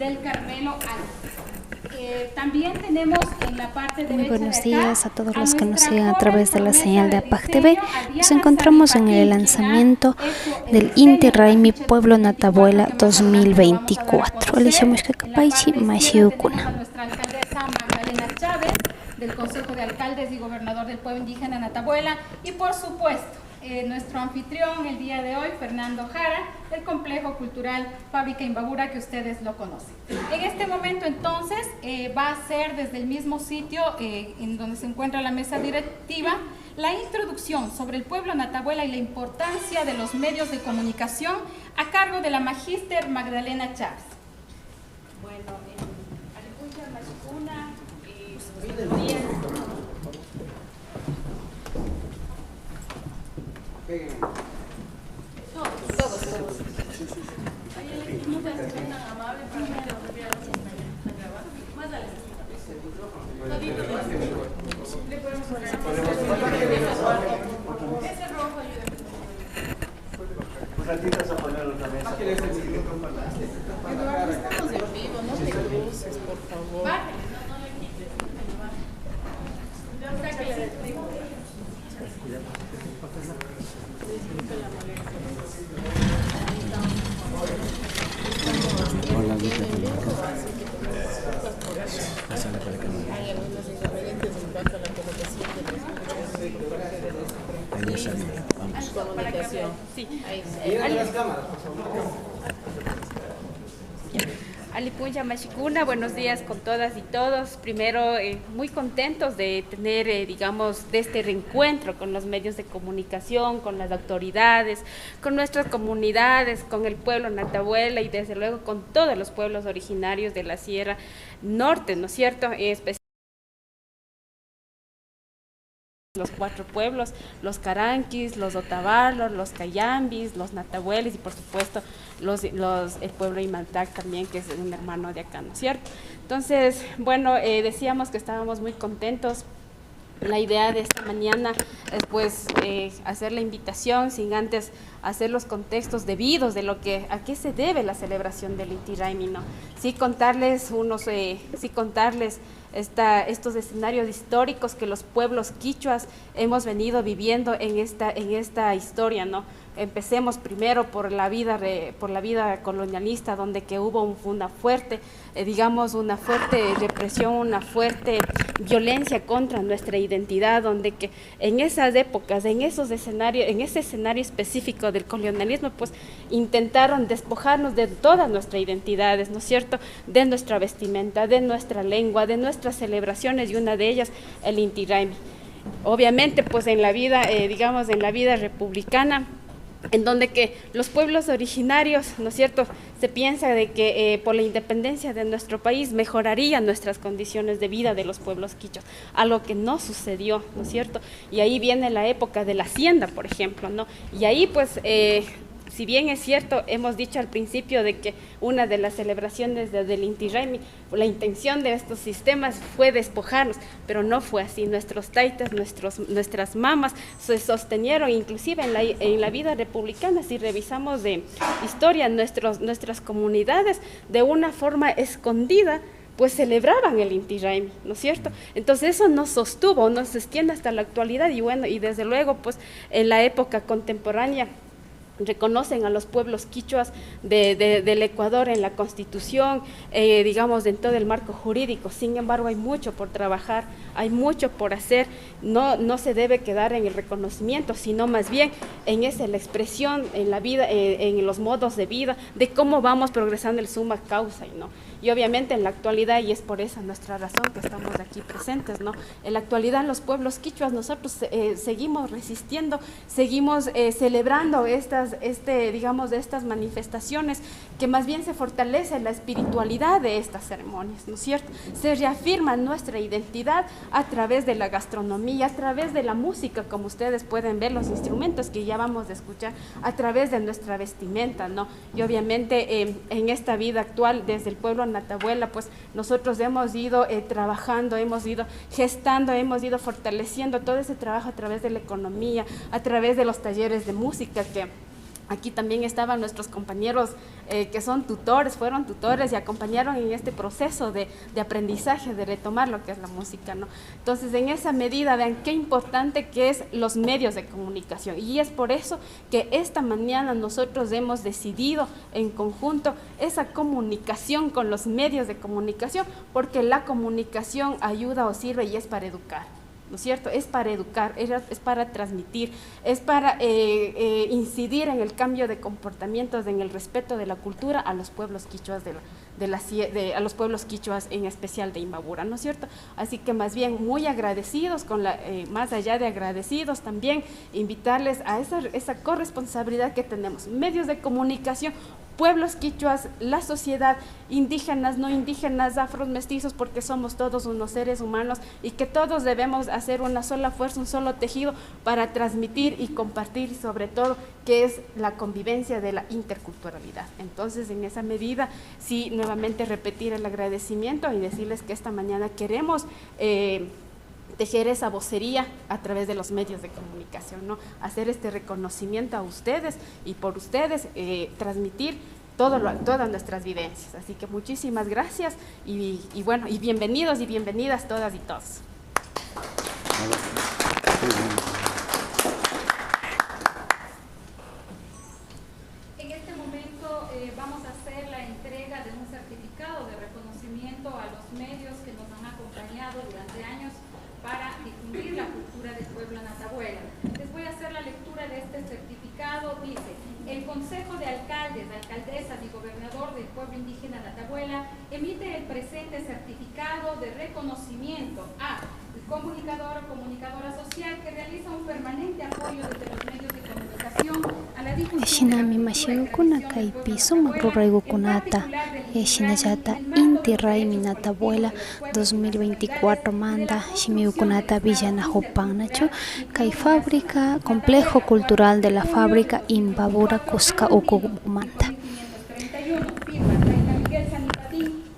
del Carmelo Alto. También tenemos en la parte derecha. Muy buenos de acá, días a todos los que nos nuestra siguen a joven través de la promesa señal de de APAC diseño, TV. Adriana Nos encontramos en el Saripatín, lanzamiento quien ha hecho el del diseño Inti del Raimi afiche Pueblo 2024, Natabuela que más adelante lo vamos a dar a 2024. conocer. Elegimos que En la capaichi parte izquierda tenemos a Mashiukuna. nuestra alcaldesa Magdalena Chávez, del Consejo de Alcaldes y Gobernador del Pueblo Indígena Natabuela, y por supuesto, nuestro anfitrión el día de hoy, Fernando Jara, del Complejo Cultural Fábrica Imbabura, que ustedes lo conocen. En este momento, entonces, va a ser desde el mismo sitio en donde se encuentra la mesa directiva, la introducción sobre el pueblo Natabuela y la importancia de los medios de comunicación a cargo de la magíster Magdalena Chávez. Bueno, Aripucha Mashikuna, buenos días. Todos. Ay, no te haces tan amable para que te vean grabar. Más dale. Le podemos poner ese rojo, ayúdame. Un ratito a poner otra vez. Eduardo, estamos en vivo, no te cruces, por favor. Bájale, no le quites. Hola, Hay algunos inconvenientes en cuanto a la colocación de los ahí ya salió. Vamos. comunicación. Sí. Ahí Alipuya Mashikuna, buenos días con todas y todos. Primero, muy contentos de tener, digamos, de este reencuentro con los medios de comunicación, con las autoridades, con nuestras comunidades, con el pueblo Natabuela y desde luego con todos los pueblos originarios de la Sierra Norte, ¿no es cierto? Los 4 pueblos, los Caranquis, los Otavalos, los Cayambis, los Natabueles y por supuesto el pueblo Imantac también, que es un hermano de acá, ¿no es cierto? Entonces, bueno, decíamos que estábamos muy contentos. La idea de esta mañana es pues hacer la invitación sin antes hacer los contextos debidos de a qué se debe la celebración del Inti Raymi, ¿no? Sí contarles estos escenarios históricos que los pueblos quichuas hemos venido viviendo en esta historia, ¿no? Empecemos primero por la vida colonialista, donde que hubo una fuerte represión, una fuerte violencia contra nuestra identidad, donde que en esas épocas, en ese escenario específico del colonialismo, pues intentaron despojarnos de todas nuestras identidades, ¿no es cierto?, de nuestra vestimenta, de nuestra lengua, de nuestras celebraciones, y una de ellas el Inti Raymi. Obviamente, pues en la vida republicana, en donde que los pueblos originarios, ¿no es cierto?, se piensa de que por la independencia de nuestro país mejorarían nuestras condiciones de vida de los pueblos quichos, algo que no sucedió, ¿no es cierto? Y ahí viene la época de la hacienda, por ejemplo, ¿no? Y ahí pues si bien es cierto, hemos dicho al principio de que una de las celebraciones del Inti Raymi, la intención de estos sistemas fue despojarnos, pero no fue así. Nuestros taitas, nuestras mamas se sostenieron, inclusive en la vida republicana, si revisamos de historia, nuestras comunidades de una forma escondida, pues celebraban el Inti Raymi, ¿no es cierto? Entonces eso nos sostuvo, nos extiende hasta la actualidad, y bueno, y desde luego pues en la época contemporánea reconocen a los pueblos quichuas del Ecuador en la Constitución, digamos, en todo el marco jurídico. Sin embargo, hay mucho por trabajar, hay mucho por hacer. No se debe quedar en el reconocimiento, sino más bien en la expresión, en la vida, en los modos de vida, de cómo vamos progresando el summa causa, ¿no? Y obviamente en la actualidad, y es por esa nuestra razón que estamos aquí presentes, ¿no? En la actualidad los pueblos quichuas, nosotros seguimos resistiendo, seguimos celebrando estas manifestaciones, que más bien se fortalece la espiritualidad de estas ceremonias, ¿no es cierto? Se reafirma nuestra identidad a través de la gastronomía, a través de la música, como ustedes pueden ver, los instrumentos que ya vamos a escuchar, a través de nuestra vestimenta, ¿no? Y obviamente en esta vida actual, desde el pueblo Natabuela, pues nosotros hemos ido trabajando, hemos ido gestando, hemos ido fortaleciendo todo ese trabajo a través de la economía, a través de los talleres de música que Aquí también estaban nuestros compañeros que son tutores, fueron tutores y acompañaron en este proceso de aprendizaje, de retomar lo que es la música, ¿no? Entonces, en esa medida, vean qué importante que es los medios de comunicación. Y es por eso que esta mañana nosotros hemos decidido en conjunto esa comunicación con los medios de comunicación, porque la comunicación ayuda o sirve y es para educar, ¿no es cierto? Es para educar, es para transmitir, es para incidir en el cambio de comportamientos, en el respeto de la cultura a los pueblos quichuas a los pueblos quichuas, en especial de Imbabura, ¿no es cierto? Así que más bien muy agradecidos, más allá de agradecidos también, invitarles a esa corresponsabilidad que tenemos, medios de comunicación, pueblos quichuas, la sociedad, indígenas, no indígenas, afros, mestizos, porque somos todos unos seres humanos y que todos debemos hacer una sola fuerza, un solo tejido para transmitir y compartir, sobre todo, que es la convivencia de la interculturalidad. Entonces, en esa medida, sí, nuevamente repetir el agradecimiento y decirles que esta mañana queremos tejer esa vocería a través de los medios de comunicación, ¿no? Hacer este reconocimiento a ustedes y por ustedes transmitir todas nuestras vivencias. Así que muchísimas gracias y bueno, y bienvenidos y bienvenidas todas y todos. En este momento vamos a hacer la entrega de un certificado de reconocimiento a los medios que nos han acompañado durante años para difundir la cultura del pueblo Natabuela. Les voy a hacer la lectura de este certificado. Dice: el Consejo de Alcaldes, Alcaldesas y Gobernador del Pueblo Indígena Natabuela emite el presente certificado de reconocimiento a el comunicador o comunicadora social que realiza un permanente apoyo desde los medios de comunicación a la difusión de la cultura y tradición del pueblo Natabuela, Shinayata Inti Raimi Natabuela 2024 manda Shimiukunata Villana Hopanacho Kai Fábrica Complejo Cultural de la Fábrica Imbabura Cusca Ucumanta.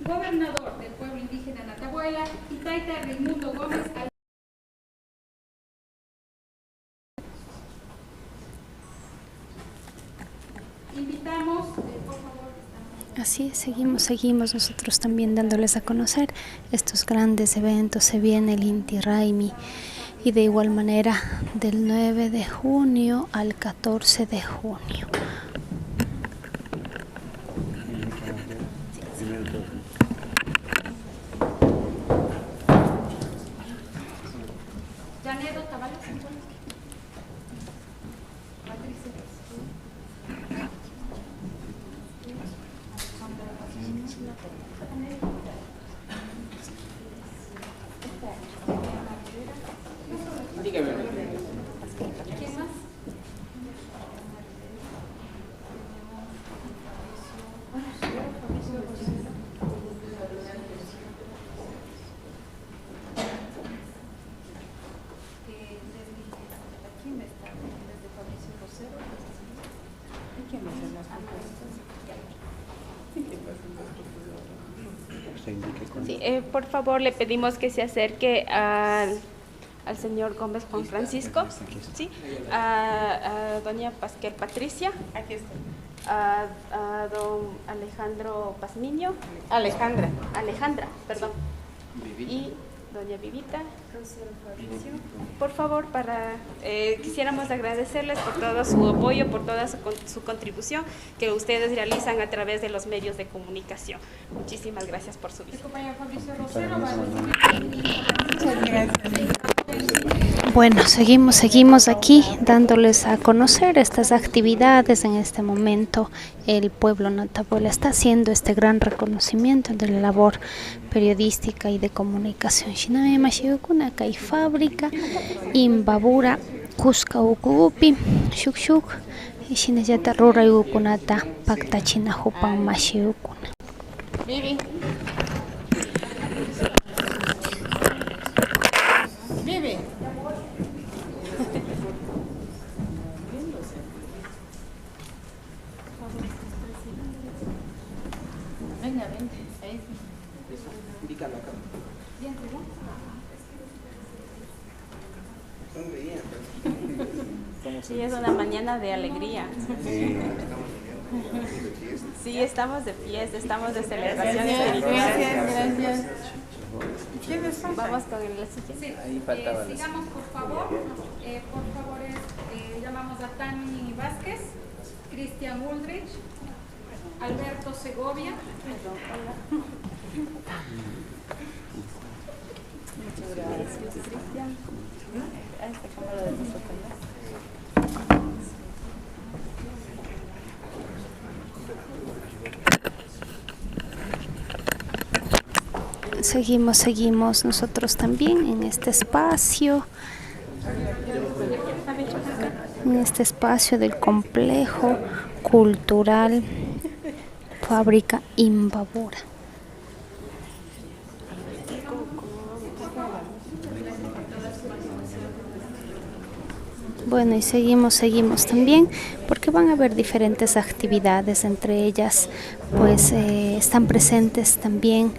Gobernador del pueblo indígena Natabuela, y Taita Raimundo Gómez. Invitamos, por favor. Así es, seguimos nosotros también dándoles a conocer estos grandes eventos. Se viene el Inti Raymi y de igual manera del 9 de junio al 14 de junio. Sí, por favor, le pedimos que se acerque al señor Gómez Juan Francisco, ¿sí? A doña Pasquel Patricia, a don Alejandro Pazmiño, Alejandra, perdón, y doña Vivita. Por favor, quisiéramos agradecerles por todo su apoyo, por toda su contribución que ustedes realizan a través de los medios de comunicación. Muchísimas gracias por su visita. Bueno, seguimos aquí dándoles a conocer estas actividades. En este momento el pueblo Natabuela está haciendo este gran reconocimiento de la labor periodística y de comunicación. Shiname Mashiyukuna Kai Fábrica Imbabura Cusca Ucupi Shuk Shinayata Rura Yukunata Pacta China Hupan Mashiyukuna. Vivi. Venga, vente. Ahí. Indícalo acá. Sí, es una mañana de alegría. Sí, estamos de fiesta, estamos de celebración espiritual. Gracias. Vamos con la siguiente. Sí, sigamos por favor. Por favor, llamamos a Tani Vázquez, Cristian Ulrich, Alberto Segovia. Muchas gracias, Cristian. A esta cámara de nosotros. Seguimos nosotros también en este espacio del complejo cultural Fábrica Imbabura. Bueno, y seguimos también porque van a haber diferentes actividades, entre ellas pues están presentes también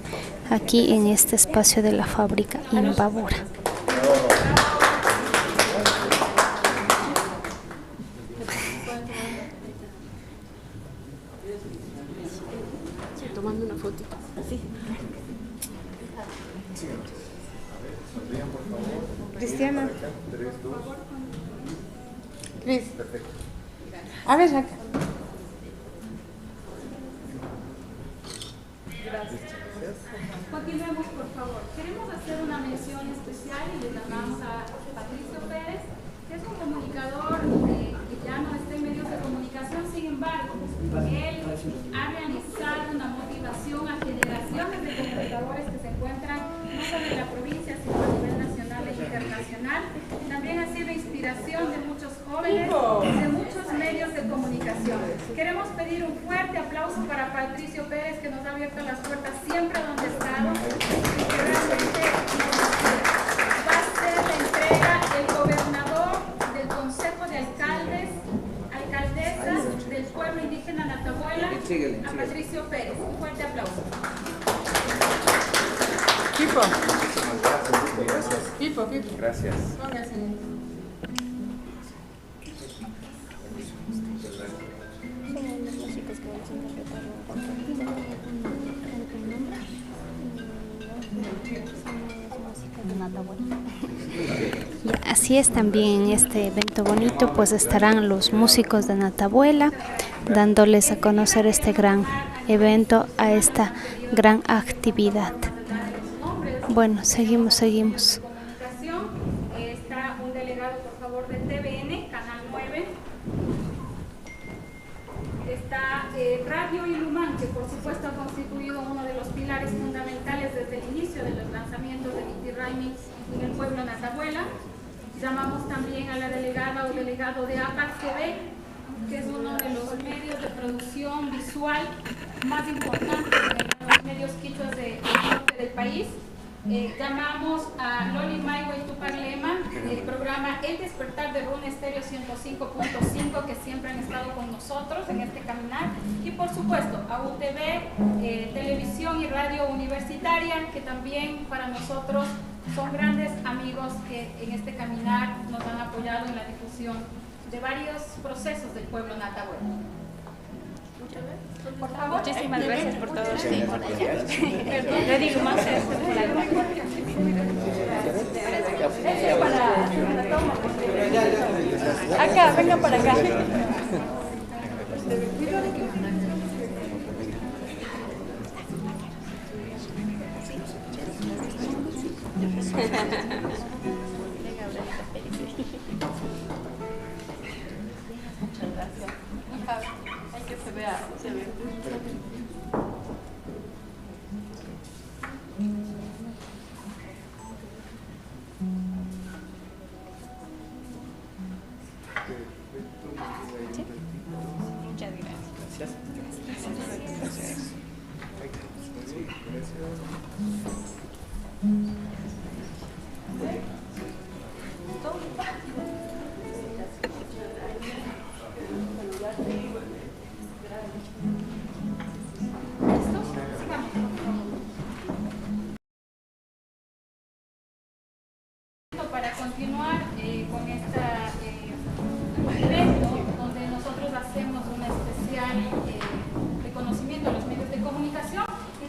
aquí en este espacio de la Fábrica Imbabura. Tomando una fotito. Sí. Cristiana. Cris. Perfecto. A ver, acá. Continuemos, por favor. Queremos hacer una mención especial y le llamamos a Patricio Pérez, que es un comunicador que ya no está en medios de comunicación, sin embargo, él ha realizado una motivación a generaciones de comunicadores que se encuentran no solo en la provincia, sino a nivel nacional e internacional. También ha sido inspiración de muchos jóvenes, de muchos medios de comunicación. Queremos pedir un fuerte aplauso para Patricio Pérez, que nos ha abierto las puertas siempre donde ha estado, y que realmente va a ser la entrega el gobernador del Consejo de Alcaldesas del pueblo indígena Natabuela, a Patricio Pérez. Un fuerte aplauso. Pipo. Gracias. Y así es, también en este evento bonito pues estarán los músicos de Natabuela dándoles a conocer este gran evento, a esta gran actividad. Bueno, seguimos. Comunicación, está un delegado, por favor, de TVN, Canal 9. Está Radio Ilumán, que por supuesto ha constituido uno de los pilares fundamentales desde el inicio de los lanzamientos de Inti Raymi en el pueblo Natabuela. Llamamos también a la delegada o delegado de APAC TV, que es uno de los medios de producción visual más importantes en los medios quichuas del norte del país. Llamamos a Loli Maiwa y Tupac Lema, el programa El Despertar de Runa Estéreo 105.5, que siempre han estado con nosotros en este caminar, y por supuesto a UTV, Televisión y Radio Universitaria, que también para nosotros son grandes amigos que en este caminar nos han apoyado en la difusión de varios procesos del pueblo Natabuela. Por favor. Muchísimas gracias por todo. Sí. Le digo más acá, venga para acá. Muchas gracias. Hay que se vea. Muchas gracias. Para continuar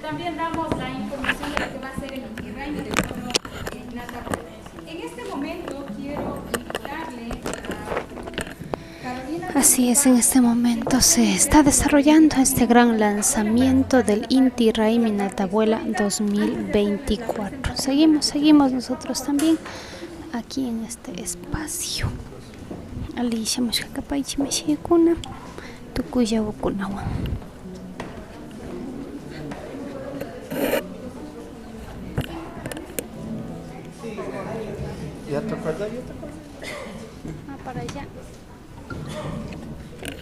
también damos la información de lo que va a ser el Inti Raymi del pueblo Natabuela. En este momento quiero invitarle a Carolina. Así es, en este momento se está desarrollando este gran lanzamiento del Inti Raymi Natabuela 2024. Seguimos nosotros también aquí en este espacio. Alicia Mushkakapaichi Meshikuna, Tukuya Bukunawan. ¿Ya te acuerdas? Para allá.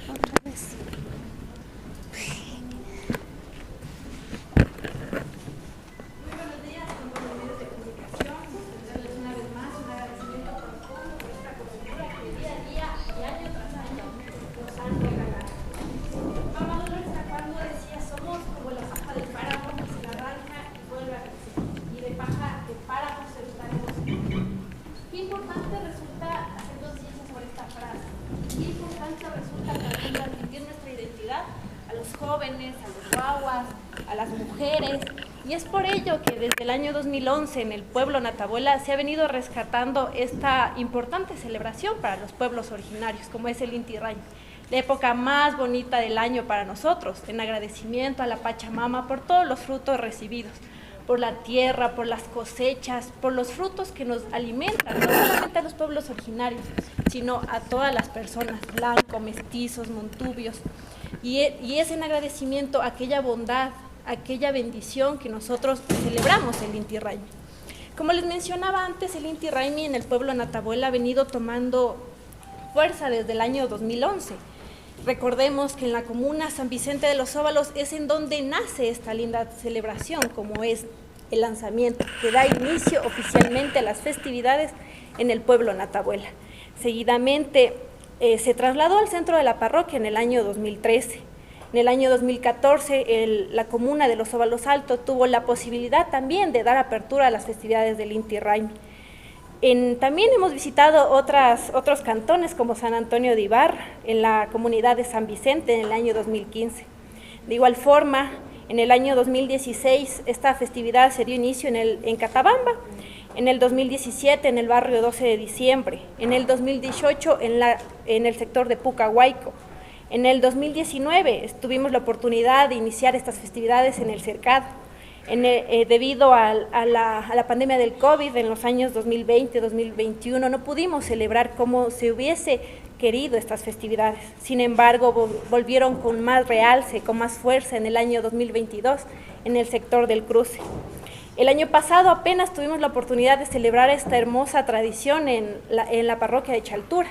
Otra vez. Jóvenes, a los guaguas, a las mujeres, y es por ello que desde el año 2011 en el pueblo Natabuela se ha venido rescatando esta importante celebración para los pueblos originarios, como es el Inti Raymi, la época más bonita del año para nosotros, en agradecimiento a la Pachamama por todos los frutos recibidos, por la tierra, por las cosechas, por los frutos que nos alimentan, no solamente a los pueblos originarios, sino a todas las personas, blancos, mestizos, montubios. Y es en agradecimiento a aquella bondad, a aquella bendición que nosotros celebramos el Inti Raymi. Como les mencionaba antes, el Inti Raymi en el pueblo Natabuela ha venido tomando fuerza desde el año 2011. Recordemos que en la comuna San Vicente de los Óvalos es en donde nace esta linda celebración, como es el lanzamiento, que da inicio oficialmente a las festividades en el pueblo Natabuela. Seguidamente, se trasladó al centro de la parroquia en el año 2013. En el año 2014, la comuna de Los Óvalos Alto tuvo la posibilidad también de dar apertura a las festividades del Inti Raymi. También hemos visitado otros cantones como San Antonio de Ibarra, en la comunidad de San Vicente en el año 2015. De igual forma, en el año 2016, esta festividad se dio inicio en Catabamba. En el 2017 en el barrio 12 de diciembre, en el 2018 en el sector de Pucahuayco, en el 2019 tuvimos la oportunidad de iniciar estas festividades en el Cercado. Debido a la pandemia del COVID en los años 2020-2021 no pudimos celebrar como se hubiese querido estas festividades. Sin embargo, volvieron con más realce, con más fuerza en el año 2022 en el sector del Cruce. El año pasado apenas tuvimos la oportunidad de celebrar esta hermosa tradición en la parroquia de Chaltura.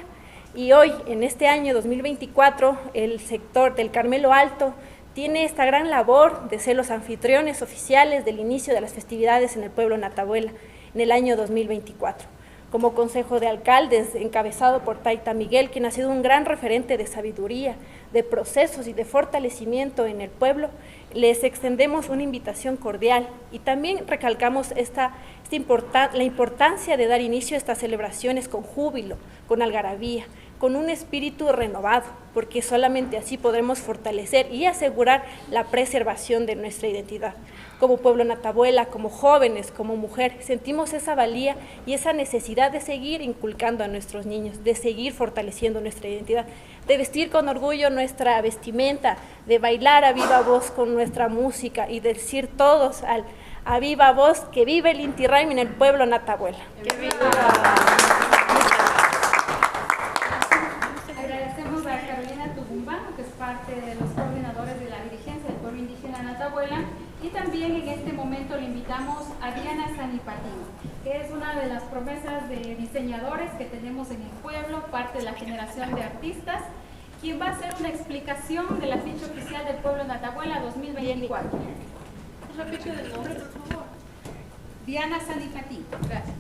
Y hoy, en este año 2024, el sector del Carmelo Alto tiene esta gran labor de ser los anfitriones oficiales del inicio de las festividades en el pueblo Natabuela en el año 2024. Como Consejo de Alcaldes, encabezado por Taita Miguel, quien ha sido un gran referente de sabiduría, de procesos y de fortalecimiento en el pueblo, les extendemos una invitación cordial y también recalcamos la importancia de dar inicio a estas celebraciones con júbilo, con algarabía, con un espíritu renovado, porque solamente así podremos fortalecer y asegurar la preservación de nuestra identidad. Como pueblo Natabuela, como jóvenes, como mujeres, sentimos esa valía y esa necesidad de seguir inculcando a nuestros niños, de seguir fortaleciendo nuestra identidad, de vestir con orgullo nuestra vestimenta, de bailar a viva voz con nuestra música y de decir todos a viva voz que vive el Inti Raymi en el pueblo Natabuela. Agradecemos a Carolina Tugumbano, que es parte de los coordinadores de la dirigencia del pueblo indígena Natabuela, y también en este momento le invitamos a Diana Sanipatín, que es una de las promesas de diseñadores que tenemos en el pueblo, parte de la generación de artistas, quien va a hacer una explicación de la ficha oficial del pueblo Natabuela 2024. Repite el nombre, por favor. Diana Sanipatín. Gracias.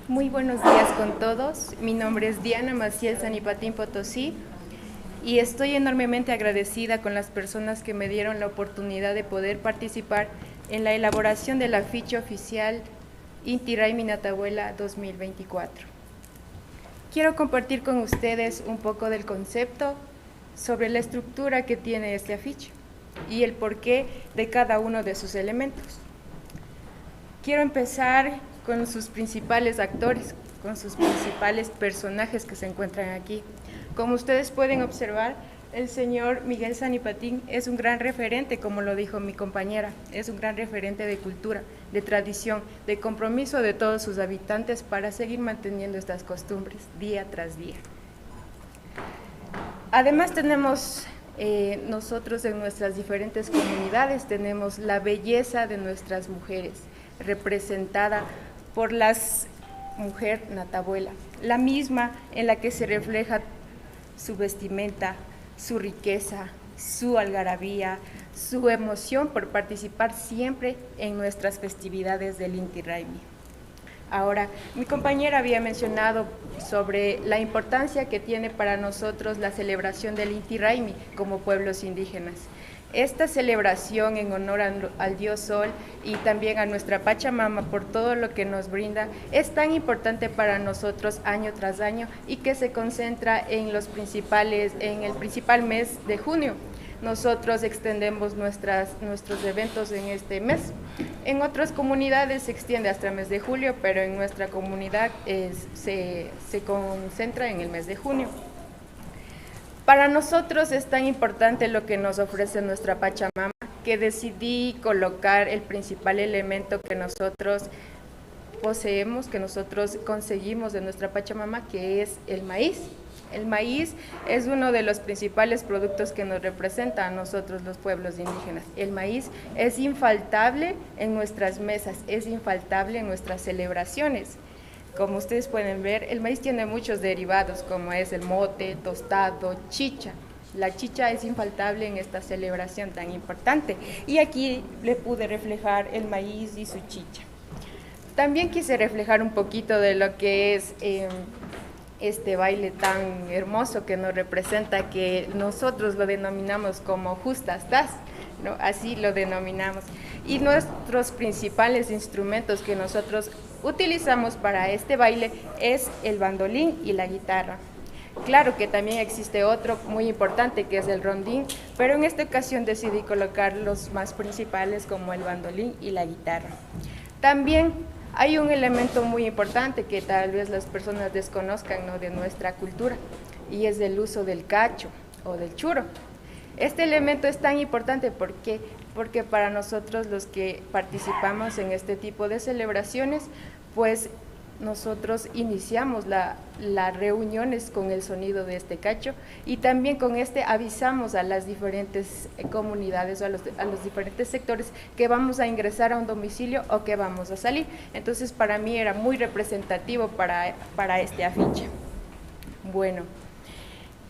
Muy buenos días con todos. Mi nombre es Diana Maciel Sanipatín Potosí y estoy enormemente agradecida con las personas que me dieron la oportunidad de poder participar en la elaboración del afiche oficial Inti Raymi Natabuela 2024. Quiero compartir con ustedes un poco del concepto sobre la estructura que tiene este afiche y el porqué de cada uno de sus elementos. Quiero empezar con sus principales actores, con sus principales personajes que se encuentran aquí. Como ustedes pueden observar, el señor Miguel Sanipatín es un gran referente, como lo dijo mi compañera, es un gran referente de cultura, de tradición, de compromiso de todos sus habitantes para seguir manteniendo estas costumbres día tras día. Además tenemos nosotros en nuestras diferentes comunidades, tenemos la belleza de nuestras mujeres, representada por la mujer natabuela, la misma en la que se refleja su vestimenta, su riqueza, su algarabía, su emoción por participar siempre en nuestras festividades del Inti Raymi. Ahora, mi compañera había mencionado sobre la importancia que tiene para nosotros la celebración del Inti Raymi como pueblos indígenas. Esta celebración en honor al Dios Sol y también a nuestra Pachamama por todo lo que nos brinda es tan importante para nosotros año tras año y que se concentra en el principal mes de junio. Nosotros extendemos nuestros eventos en este mes. En otras comunidades se extiende hasta el mes de julio, pero en nuestra comunidad se concentra en el mes de junio. Para nosotros es tan importante lo que nos ofrece nuestra Pachamama que decidí colocar el principal elemento que nosotros poseemos, que nosotros conseguimos de nuestra Pachamama, que es el maíz. El maíz es uno de los principales productos que nos representa a nosotros los pueblos indígenas. El maíz es infaltable en nuestras mesas, es infaltable en nuestras celebraciones. Como ustedes pueden ver, el maíz tiene muchos derivados, como es el mote, tostado, chicha. La chicha es infaltable en esta celebración tan importante. Y aquí le pude reflejar el maíz y su chicha. También quise reflejar un poquito de lo que es este baile tan hermoso que nos representa, que nosotros lo denominamos como justastas, ¿no? Así lo denominamos. Y nuestros principales instrumentos que nosotros utilizamos para este baile es el bandolín y la guitarra. Claro que también existe otro muy importante que es el rondín, pero en esta ocasión decidí colocar los más principales como el bandolín y la guitarra. También hay un elemento muy importante que tal vez las personas desconozcan, ¿no?, de nuestra cultura, y es el uso del cacho o del churo. Este elemento es tan importante porque para nosotros los que participamos en este tipo de celebraciones, pues nosotros iniciamos las reuniones con el sonido de este cacho y también con este avisamos a las diferentes comunidades o a los diferentes sectores que vamos a ingresar a un domicilio o que vamos a salir. Entonces para mí era muy representativo para este afiche. Bueno,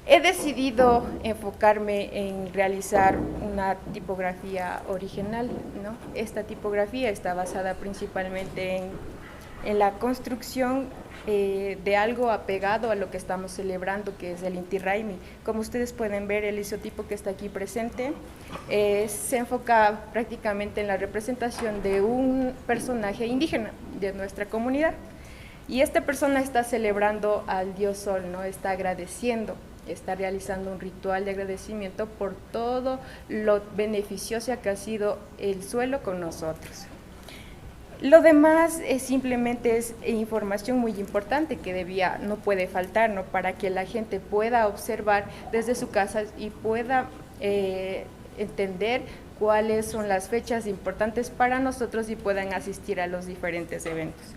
he decidido enfocarme en realizar una tipografía original, ¿no? Esta tipografía está basada principalmente en la construcción de algo apegado a lo que estamos celebrando, que es el Inti Raymi. Como ustedes pueden ver, el isotipo que está aquí presente se enfoca prácticamente en la representación de un personaje indígena de nuestra comunidad. Y esta persona está celebrando al Dios Sol, ¿no? Está agradeciendo, está realizando un ritual de agradecimiento por todo lo beneficioso que ha sido el suelo con nosotros. Lo demás simplemente es información muy importante que no puede faltar, ¿no?, para que la gente pueda observar desde su casa y pueda entender cuáles son las fechas importantes para nosotros y puedan asistir a los diferentes eventos.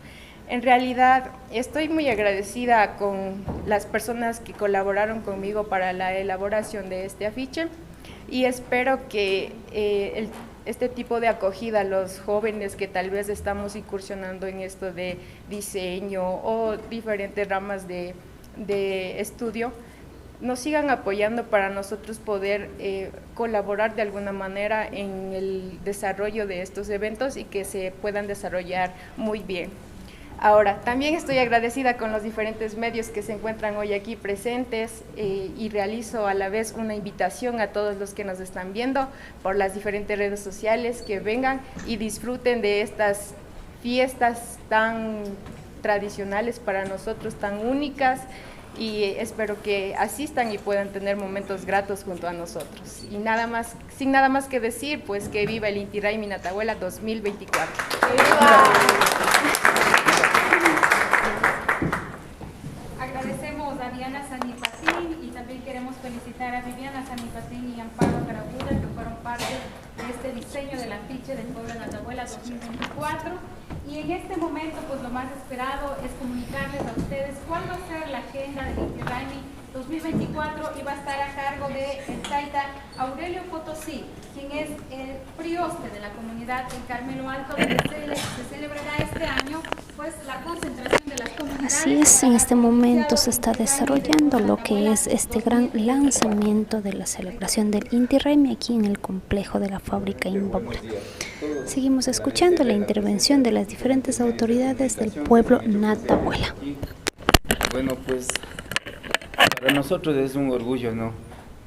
En realidad estoy muy agradecida con las personas que colaboraron conmigo para la elaboración de este afiche y espero que este tipo de acogida a los jóvenes que tal vez estamos incursionando en esto de diseño o diferentes ramas de estudio, nos sigan apoyando para nosotros poder colaborar de alguna manera en el desarrollo de estos eventos y que se puedan desarrollar muy bien. Ahora, también estoy agradecida con los diferentes medios que se encuentran hoy aquí presentes y realizo a la vez una invitación a todos los que nos están viendo por las diferentes redes sociales que vengan y disfruten de estas fiestas tan tradicionales para nosotros, tan únicas, y espero que asistan y puedan tener momentos gratos junto a nosotros. Y nada más, sin nada más que decir, pues que viva el Inti Raymi Natabuela 2024. ¡Viva! Agradecemos a Diana Sanipatín y también queremos felicitar a Viviana Sanipatín y Amparo Carabuda, que fueron parte de este diseño del afiche del Pueblo Natabuela 2024. Y en este momento, pues lo más esperado es comunicarles a ustedes cuál va a ser la agenda del Inti Raymi 2024, y va a estar a cargo de el taita Aurelio Potosí, quien es el prioste de la comunidad del Carmelo Alto, donde se celebrará este año pues la concentración de las comunidades. Así es, en este momento se está desarrollando lo que es este gran lanzamiento de la celebración del Inti Raymi aquí en el complejo de la fábrica Imbabura. Seguimos escuchando la intervención de las diferentes autoridades del pueblo Natabuela. Bueno, pues para nosotros es un orgullo, ¿no?,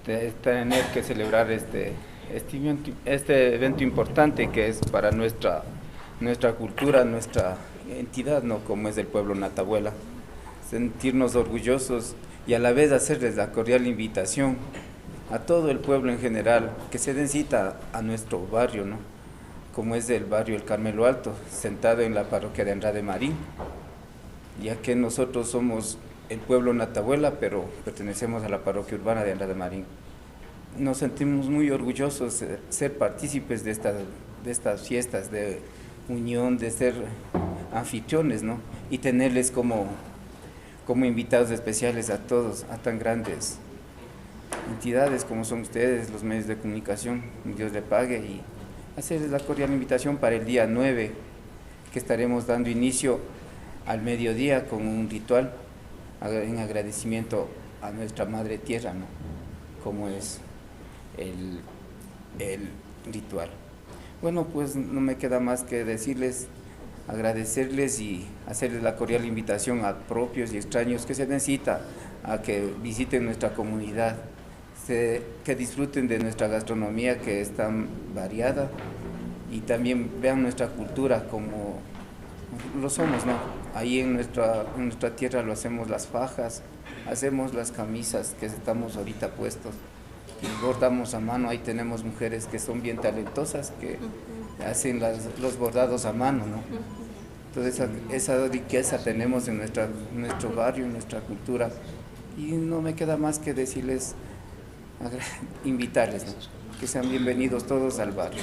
de tener que celebrar este evento importante que es para nuestra cultura, nuestra entidad, ¿no?, como es el pueblo Natabuela. Sentirnos orgullosos y a la vez hacerles la cordial invitación a todo el pueblo en general que se den cita a nuestro barrio, ¿no?, como es el barrio El Carmelo Alto, sentado en la parroquia de Andrade Marín, ya que nosotros somos el pueblo Natabuela, pero pertenecemos a la parroquia urbana de Andrade Marín. Nos sentimos muy orgullosos de ser partícipes de estas fiestas de unión, de ser anfitriones, ¿no?, y tenerles como invitados especiales a todos, a tan grandes entidades como son ustedes, los medios de comunicación. Dios le pague, y hacerles la cordial invitación para el día 9, que estaremos dando inicio al mediodía con un ritual en agradecimiento a nuestra Madre Tierra, ¿no?, como es el ritual. Bueno, pues no me queda más que decirles, agradecerles y hacerles la cordial invitación a propios y extraños que se den cita a que visiten nuestra comunidad, que disfruten de nuestra gastronomía, que es tan variada, y también vean nuestra cultura como lo somos, ¿no? Ahí en nuestra tierra lo hacemos las fajas, hacemos las camisas que estamos ahorita puestos, y bordamos a mano. Ahí tenemos mujeres que son bien talentosas, que hacen los bordados a mano, ¿no? Entonces esa riqueza tenemos en nuestro barrio, en nuestra cultura, y no me queda más que decirles, invitarles, ¿no?, que sean bienvenidos todos al barrio.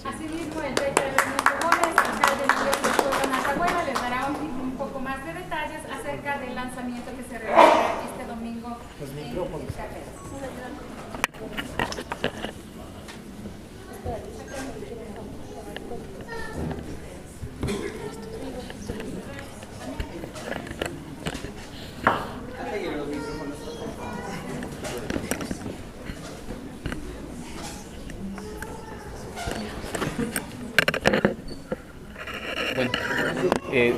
Asimismo, el taita Ernesto Gómez, alcalde mayor del pueblo Natabuela, les dará un poco más de detalles acerca del lanzamiento que se realizará este domingo en el Carmelo.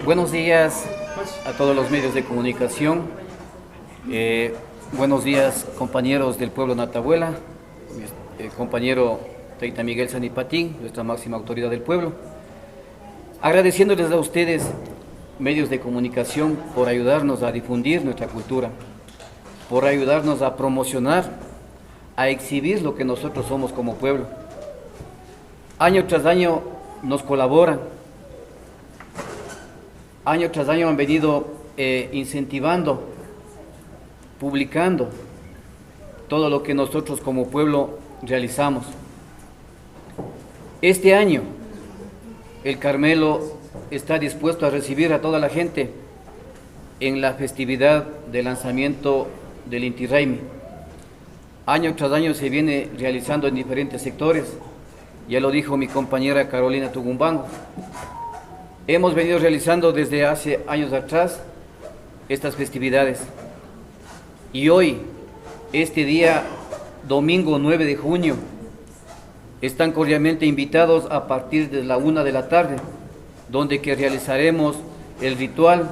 Buenos días a todos los medios de comunicación. Buenos días, compañeros del pueblo Natabuela, compañero taita Miguel Sanipatín, nuestra máxima autoridad del pueblo. Agradeciéndoles a ustedes, medios de comunicación, por ayudarnos a difundir nuestra cultura, por ayudarnos a promocionar, a exhibir lo que nosotros somos como pueblo. Año tras año nos colaboran. Año tras año han venido incentivando, publicando todo lo que nosotros como pueblo realizamos. Este año el Carmelo está dispuesto a recibir a toda la gente en la festividad de lanzamiento del Inti Raymi. Año tras año se viene realizando en diferentes sectores, ya lo dijo mi compañera Carolina Tugumbango. Hemos venido realizando desde hace años atrás estas festividades, y hoy, este día, domingo 9 de junio, están cordialmente invitados a partir de la 1 de la tarde, donde que realizaremos el ritual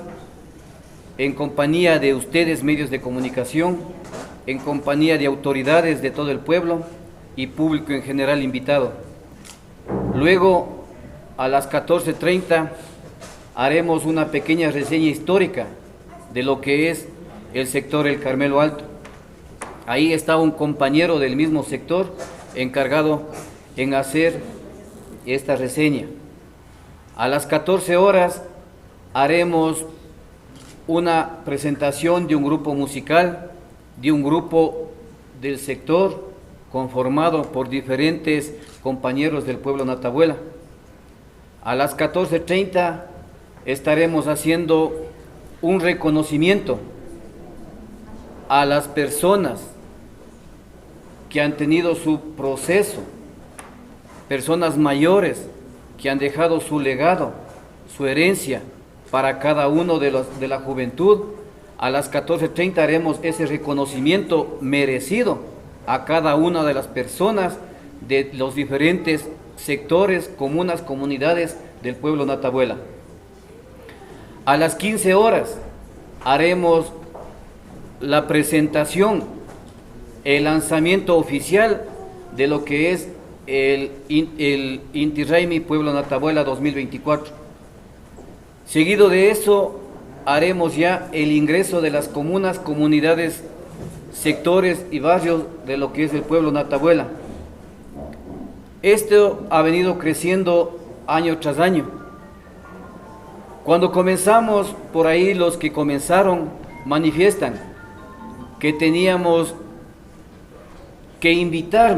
en compañía de ustedes, medios de comunicación, en compañía de autoridades de todo el pueblo y público en general invitado. Luego, a las 14:30, haremos una pequeña reseña histórica de lo que es el sector El Carmelo Alto. Ahí está un compañero del mismo sector encargado en hacer esta reseña. A las 14 horas haremos una presentación de un grupo musical, de un grupo del sector conformado por diferentes compañeros del pueblo Natabuela. A las 14:30 estaremos haciendo un reconocimiento a las personas que han tenido su proceso, personas mayores que han dejado su legado, su herencia para cada uno de la juventud. A las 14:30 haremos ese reconocimiento merecido a cada una de las personas de los diferentes sectores, comunas, comunidades del pueblo Natabuela. A las 15 horas haremos la presentación, el lanzamiento oficial de lo que es el Inti Raymi Pueblo Natabuela 2024. Seguido de eso, haremos ya el ingreso de las comunas, comunidades, sectores y barrios de lo que es el pueblo Natabuela. Esto ha venido creciendo año tras año. Cuando comenzamos, por ahí los que comenzaron manifiestan que teníamos que invitar,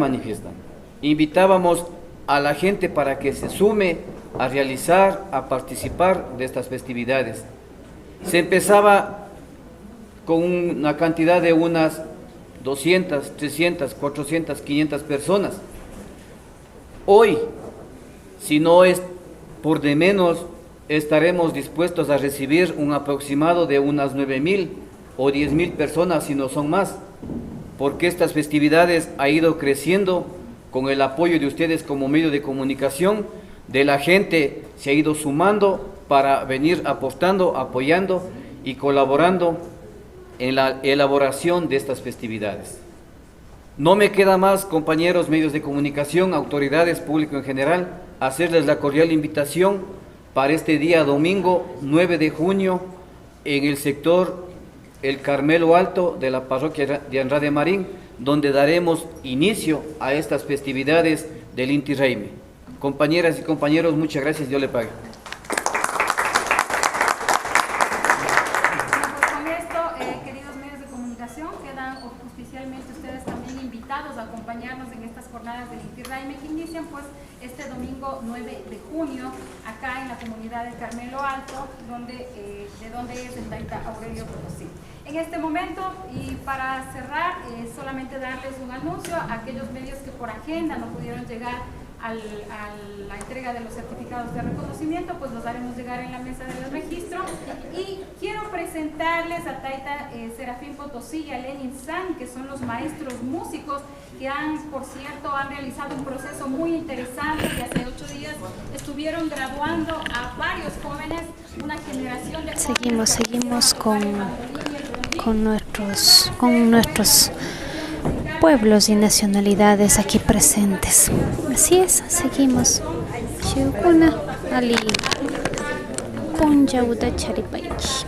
invitábamos a la gente para que se sume a realizar, a participar de estas festividades. Se empezaba con una cantidad de unas 200, 300, 400, 500 personas. Hoy, si no es por de menos, estaremos dispuestos a recibir un aproximado de unas 9.000 o 10.000 personas, si no son más, porque estas festividades ha ido creciendo con el apoyo de ustedes como medio de comunicación, de la gente se ha ido sumando para venir aportando, apoyando y colaborando en la elaboración de estas festividades. No me queda más, compañeros medios de comunicación, autoridades, público en general, hacerles la cordial invitación para este día domingo 9 de junio en el sector El Carmelo Alto de la parroquia de Andrade Marín, donde daremos inicio a estas festividades del Inti Raymi. Compañeras y compañeros, muchas gracias, Dios le pague. Con esto, queridos medios de comunicación, quedan oficialmente ustedes también invitados a acompañarnos en estas jornadas del Inti Raymi que inician pues este domingo 9 de junio acá en la comunidad del Carmelo Alto, de donde es el Taita Aurelio Potosí. En este momento, y para cerrar, solamente darles un anuncio a aquellos medios que por agenda no pudieron llegar a la entrega de los certificados de reconocimiento, pues los haremos llegar en la mesa de registro. Y quiero presentarles a Taita Serafín Potosí y a Lenin San, que son los maestros músicos que por cierto, han realizado un proceso muy interesante y hace 8 días estuvieron graduando a varios jóvenes, una generación de jóvenes. Seguimos con nuestros pueblos y nacionalidades aquí presentes. Así es, seguimos. Shukuna Ali Kunjauda Charipaichi.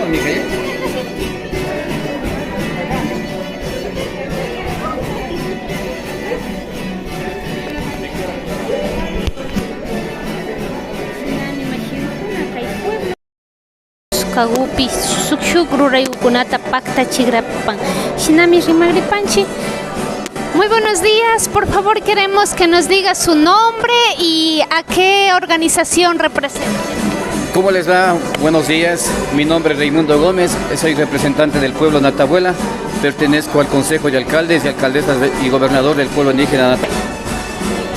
Seguimos, Miguel. Kagupi sukshukru rayukunata pakta chigrapan. Shinami rimagripanchi. Muy buenos días, por favor queremos que nos diga su nombre y a qué organización representa. ¿Cómo les va? Buenos días, mi nombre es Raimundo Gómez, soy representante del pueblo Natabuela, pertenezco al Consejo de Alcaldes y Alcaldesas y Gobernador del pueblo indígena Natabuela.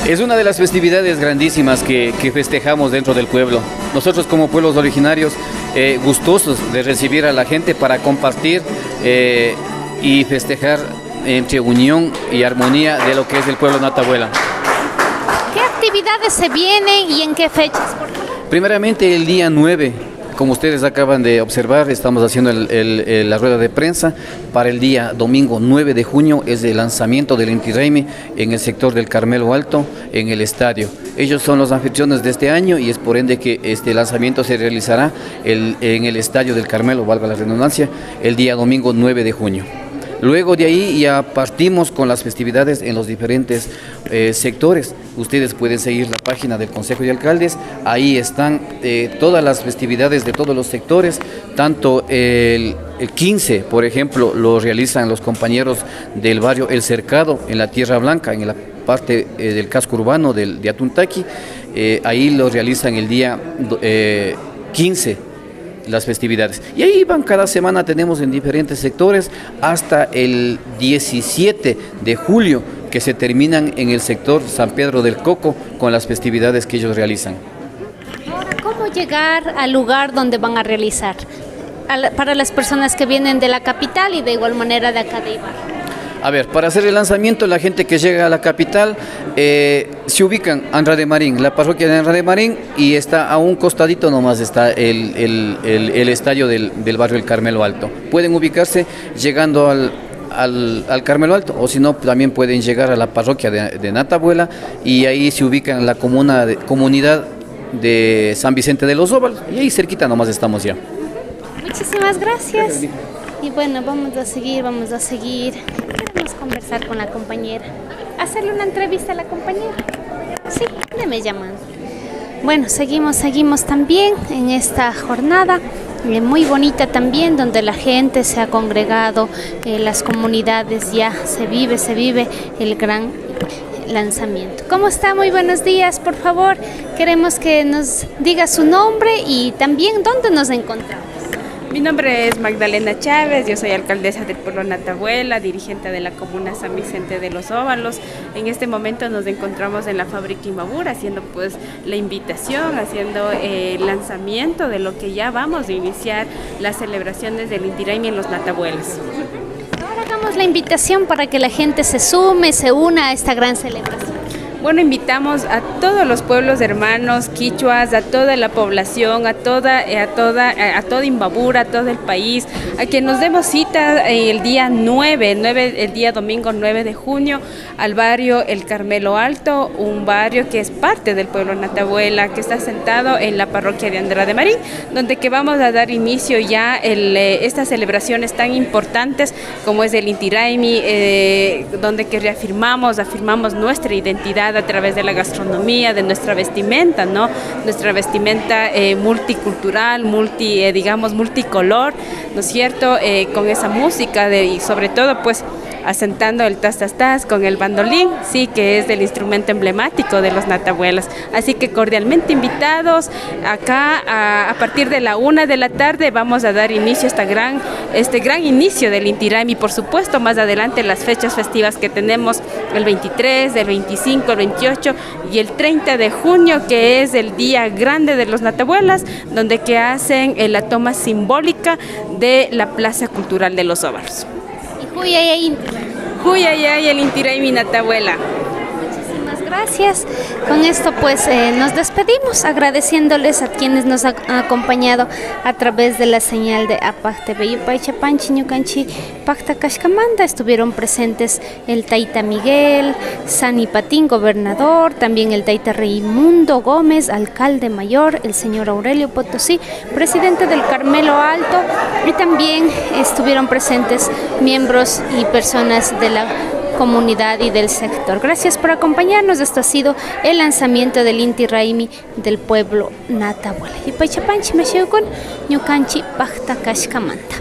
Es una de las festividades grandísimas que festejamos dentro del pueblo. Nosotros como pueblos originarios, gustosos de recibir a la gente para compartir y festejar entre unión y armonía de lo que es el pueblo Natabuela. ¿Qué actividades se vienen y en qué fechas, por favor? Primeramente el día 9, como ustedes acaban de observar, estamos haciendo la rueda de prensa para el día domingo 9 de junio, es el lanzamiento del Inti Raymi en el sector del Carmelo Alto, en el estadio. Ellos son los anfitriones de este año y es por ende que este lanzamiento se realizará en el estadio del Carmelo, valga la redundancia, el día domingo 9 de junio. Luego de ahí ya partimos con las festividades en los diferentes sectores. Ustedes pueden seguir la página del Consejo de Alcaldes, ahí están todas las festividades de todos los sectores, tanto el 15, por ejemplo, lo realizan los compañeros del barrio El Cercado, en la Tierra Blanca, en la parte del casco urbano de Atuntaqui, ahí lo realizan el día 15. Las festividades. Y ahí van, cada semana tenemos en diferentes sectores hasta el 17 de julio que se terminan en el sector San Pedro del Coco con las festividades que ellos realizan. Ahora, ¿cómo llegar al lugar donde van a realizar? Para las personas que vienen de la capital y de igual manera de acá de Ibarra. A ver, para hacer el lanzamiento, la gente que llega a la capital se ubican en Anra de Marín, la parroquia de Anra de Marín, y está a un costadito nomás está el estadio del barrio El Carmelo Alto. Pueden ubicarse llegando al Carmelo Alto, o si no, también pueden llegar a la parroquia de Natabuela, y ahí se ubican en la comunidad de San Vicente de los Óvalos, y ahí cerquita nomás estamos ya. Muchísimas gracias. Y bueno, vamos a seguir. Queremos conversar con la compañera. Hacerle una entrevista a la compañera. Sí, me llaman. Bueno, seguimos también en esta jornada muy bonita también, donde la gente se ha congregado, las comunidades ya se vive el gran lanzamiento. ¿Cómo está? Muy buenos días, por favor. Queremos que nos diga su nombre y también dónde nos encontramos. Mi nombre es Magdalena Chávez, yo soy alcaldesa del pueblo Natabuela, dirigente de la comuna San Vicente de los Óvalos. En este momento nos encontramos en la fábrica Imabura haciendo pues la invitación, haciendo el lanzamiento de lo que ya vamos a iniciar las celebraciones del Inti Raymi en los Natabuelas. Ahora hagamos la invitación para que la gente se sume, se una a esta gran celebración. Bueno, invitamos a todos los pueblos hermanos quichuas, a toda la población, a toda Imbabura, a todo el país, a que nos demos cita el día 9, el día domingo 9 de junio, al barrio El Carmelo Alto, un barrio que es parte del pueblo Natabuela, que está sentado en la parroquia de Anra de Marín, donde que vamos a dar inicio ya estas celebraciones tan importantes como es el Inti Raymi, donde que afirmamos nuestra identidad a través de la gastronomía, de nuestra vestimenta, ¿no? Nuestra vestimenta multicultural, multicolor, ¿no es cierto? Con esa música y sobre todo pues asentando el tas con el bandolín, sí, que es el instrumento emblemático de los natabuelas. Así que cordialmente invitados acá a partir de la 1 de la tarde vamos a dar inicio a este gran inicio del Inti Raymi. Por supuesto, más adelante las fechas festivas que tenemos el 23, el 25, el 28 y el 30 de junio, que es el día grande de los natabuelas, donde que hacen la toma simbólica de la Plaza Cultural de los Óvalos. Huyayay el Inti Raymi Natabuela. Muchísimas gracias. Con esto pues nos despedimos agradeciéndoles a quienes nos han acompañado a través de la señal de APAC TV. Yupaychapanchi, Ñukanchi, Pacta Kashkamanta, estuvieron presentes el Taita Miguel, Sani Patín, gobernador, también el Taita Raimundo Gómez, alcalde mayor, el señor Aurelio Potosí, presidente del Carmelo Alto, y también estuvieron presentes miembros y personas de la comunidad y del sector. Gracias por acompañarnos. Esto ha sido el lanzamiento del Inti Raymi del pueblo Natabuela. Y Paichapanchi Mashayukun, Ñukanchi Pacta Kashkamanta.